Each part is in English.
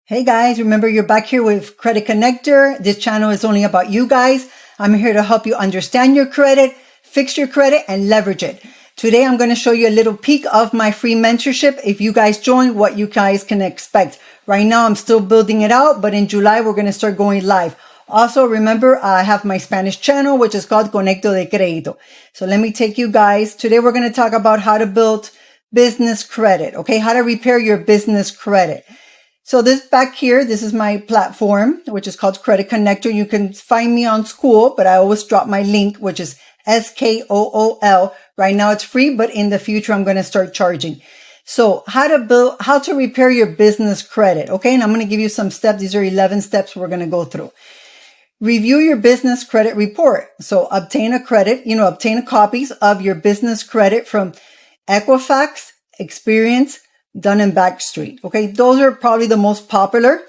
Hey guys, remember you're back here with Credit Connector. This channel is only about you guys. I'm here to help you understand your credit, fix your credit, and leverage it. Today I'm going to show you a little peek of my free mentorship. If you guys join, what you guys can expect. Right now I'm still building it out, but in July we're going to start going live. Also, remember, I have my Spanish channel, which is called Conecto de Crédito. So let me take you guys. Today we're going to talk about how to build business credit, okay? How to repair your business credit. So this back here, this is my platform, which is called Credit Connector. You can find me on School, but I always drop my link, which is SKOOL. Right now it's free, but in the future, I'm going to start charging. So how to repair your business credit. Okay. And I'm going to give you some steps. These are 11 steps we're going to go through. Review your business credit report. So obtain copies of your business credit from Equifax, Experience, Dun & Bradstreet. Okay. Those are probably the most popular.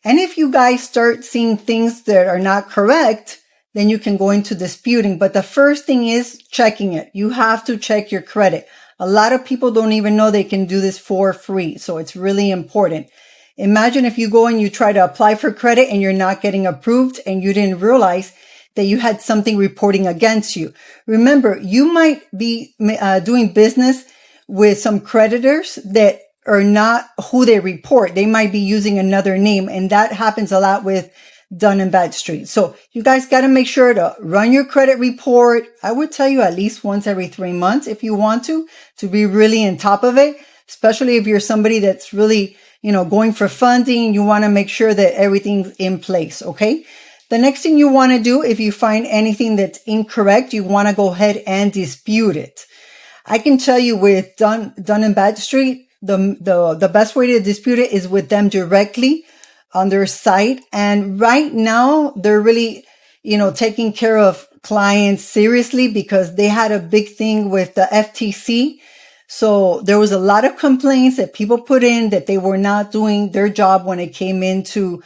And if you guys start seeing things that are not correct, then you can go into disputing. But the first thing is checking it. You have to check your credit. A lot of people don't even know they can do this for free. So it's really important. Imagine if you go and you try to apply for credit and you're not getting approved and you didn't realize that you had something reporting against you. Remember, you might be doing business with some creditors that are not who they report. They might be using another name, and that happens a lot with Dun & Bradstreet. So you guys got to make sure to run your credit report. I would tell you at least once every 3 months if you want to be really on top of it, especially if you're somebody that's really, going for funding. You want to make sure that everything's in place. Okay. The next thing you want to do, if you find anything that's incorrect, you want to go ahead and dispute it. I can tell you with Dun & Bradstreet, the best way to dispute it is with them directly on their site. And right now they're really, taking care of clients seriously because they had a big thing with the FTC. So there was a lot of complaints that people put in that they were not doing their job when it came into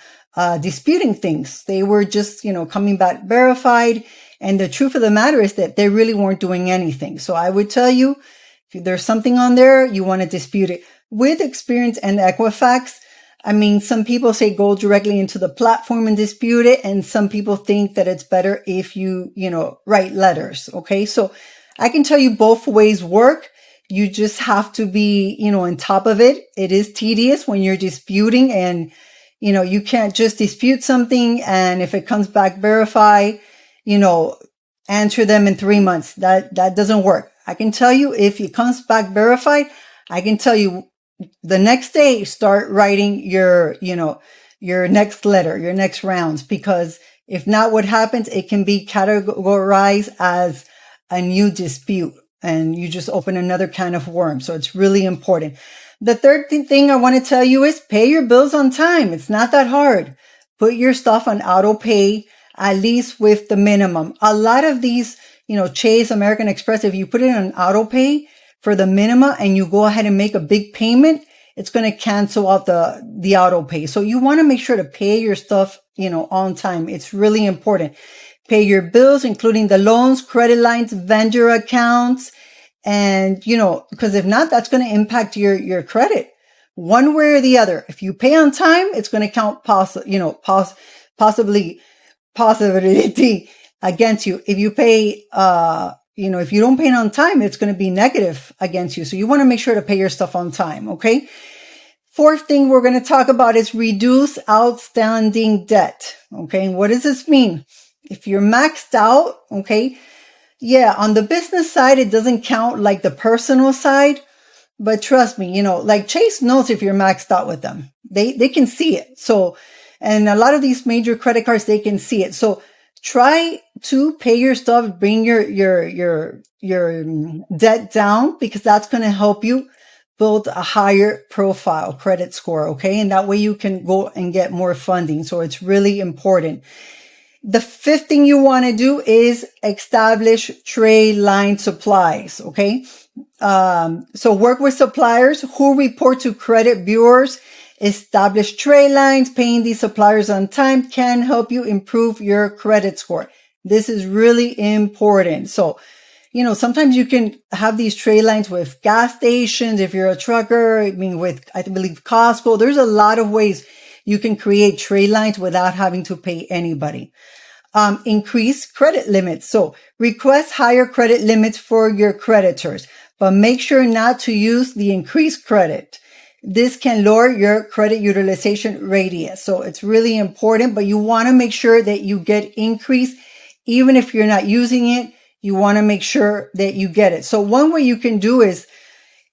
disputing things. They were just, coming back verified. And the truth of the matter is that they really weren't doing anything. So I would tell you, if there's something on there, you want to dispute it. With Experience and Equifax, some people say go directly into the platform and dispute it. And some people think that it's better if you, write letters. Okay. So I can tell you both ways work. You just have to be, on top of it. It is tedious when you're disputing and, you can't just dispute something. And if it comes back verified, answer them in 3 months. That doesn't work. I can tell you if it comes back verified, I can tell you the next day, start writing your next letter, your next rounds, because if not, what happens, it can be categorized as a new dispute and you just open another can of worms. So it's really important. The third thing I want to tell you is pay your bills on time. It's not that hard. Put your stuff on auto pay, at least with the minimum. A lot of these, Chase, American Express, if you put it on auto pay for the minimum and you go ahead and make a big payment, it's going to cancel out the auto pay. So you want to make sure to pay your stuff, on time. It's really important. Pay your bills, including the loans, credit lines, vendor accounts. And, because if not, that's going to impact your credit one way or the other. If you pay on time, it's going to count possibility against you. If you pay, if you don't pay it on time, it's going to be negative against you. So you want to make sure to pay your stuff on time. Okay. Fourth thing we're going to talk about is reduce outstanding debt. Okay. And what does this mean? If you're maxed out, okay. Yeah. On the business side, it doesn't count like the personal side, but trust me, like Chase knows if you're maxed out with them, they can see it. So, and a lot of these major credit cards, they can see it. So try to pay your stuff, bring your debt down, because that's going to help you build a higher profile credit score. Okay. And that way you can go and get more funding. So it's really important. The fifth thing you want to do is establish trade line supplies. Okay. So work with suppliers who report to credit bureaus. Establish trade lines. Paying these suppliers on time can help you improve your credit score. This is really important. So, sometimes you can have these trade lines with gas stations. If you're a trucker, with, I believe, Costco, there's a lot of ways You can create trade lines without having to pay anybody. Increase credit limits. So request higher credit limits for your creditors, but make sure not to use the increased credit. This can lower your credit utilization radius. So it's really important, but you want to make sure that you get increase. Even if you're not using it, you want to make sure that you get it. So one way you can do is,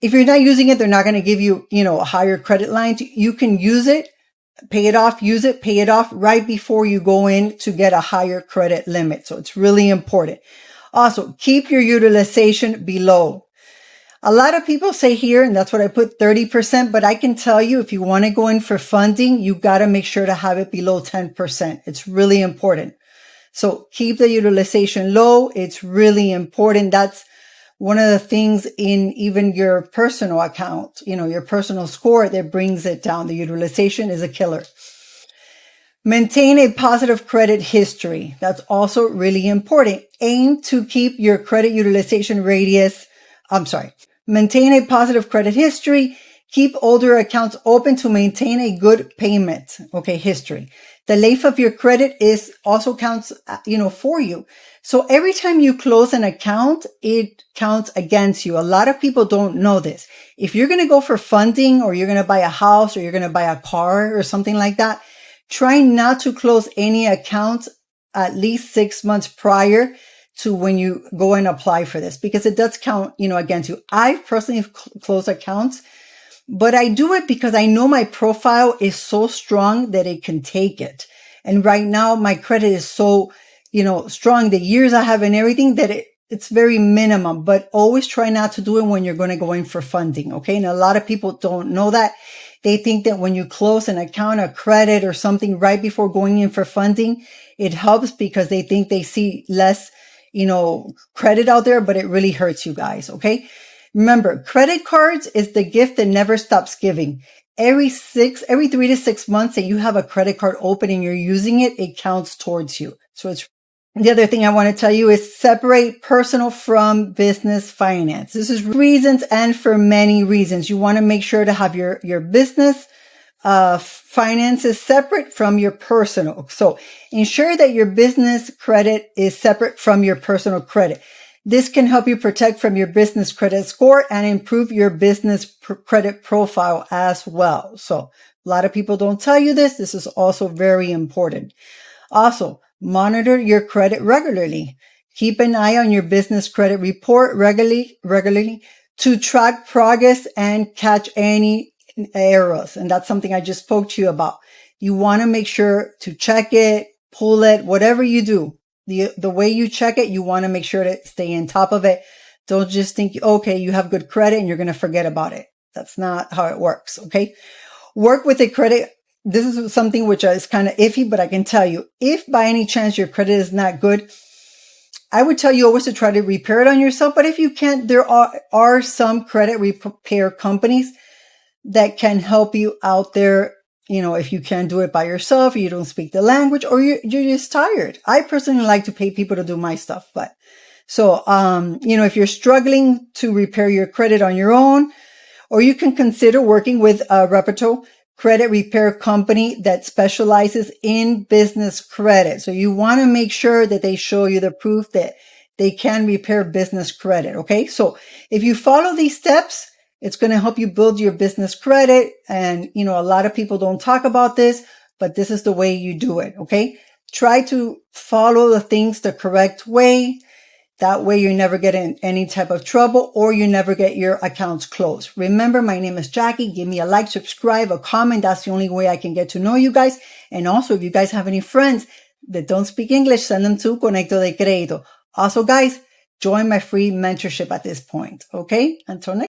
if you're not using it, they're not going to give you, a higher credit line. You can use it, pay it off, use it, pay it off right before you go in to get a higher credit limit. So it's really important. Also, keep your utilization below. A lot of people say here, and that's what I put 30%, but I can tell you if you want to go in for funding, you got to make sure to have it below 10%. It's really important. So keep the utilization low. It's really important. That's one of the things in even your personal account, your personal score that brings it down. The utilization is a killer. Maintain a positive credit history. That's also really important. Aim to keep your credit utilization radius. Maintain a positive credit history. Keep older accounts open to maintain a good payment. History. The life of your credit also counts, for you. So every time you close an account, it counts against you. A lot of people don't know this. If you're going to go for funding, or you're going to buy a house, or you're going to buy a car or something like that, try not to close any accounts at least 6 months prior to when you go and apply for this, because it does count, against you. I personally have closed accounts, but I do it because I know my profile is so strong that it can take it. And right now my credit is so, strong, the years I have and everything, that it's very minimum, but always try not to do it when you're going to go in for funding. Okay. And a lot of people don't know that. They think that when you close an account, a credit or something right before going in for funding, it helps because they think they see less, credit out there, but it really hurts you guys. Okay. Remember, credit cards is the gift that never stops giving. Every 3 to 6 months that you have a credit card open and you're using it, it counts towards you. So the other thing I want to tell you is separate personal from business finance. This is reasons, and for many reasons. You want to make sure to have your business finances separate from your personal. So ensure that your business credit is separate from your personal credit. This can help you protect from your business credit score and improve your business credit profile as well. So a lot of people don't tell you this. This is also very important. Also, monitor your credit regularly. Keep an eye on your business credit report regularly to track progress and catch any errors. And that's something I just spoke to you about. You want to make sure to check it, pull it, whatever you do. The way you check it, you want to make sure to stay on top of it. Don't just think, okay, you have good credit and you're going to forget about it. That's not how it works. Okay. Work with a credit. This is something which is kind of iffy, but I can tell you, if by any chance your credit is not good, I would tell you always to try to repair it on yourself. But if you can't, there are some credit repair companies that can help you out there. If you can't do it by yourself, you don't speak the language, or you're just tired. I personally like to pay people to do my stuff. But so, if you're struggling to repair your credit on your own, or you can consider working with a reputable credit repair company that specializes in business credit. So you want to make sure that they show you the proof that they can repair business credit. Okay. So if you follow these steps, it's going to help you build your business credit. And, a lot of people don't talk about this, but this is the way you do it. Okay. Try to follow the things the correct way. That way you never get in any type of trouble, or you never get your accounts closed. Remember, my name is Jackie. Give me a like, subscribe, a comment. That's the only way I can get to know you guys. And also, if you guys have any friends that don't speak English, send them to Conecto de Crédito. Also, guys, join my free mentorship at this point. Okay. Until next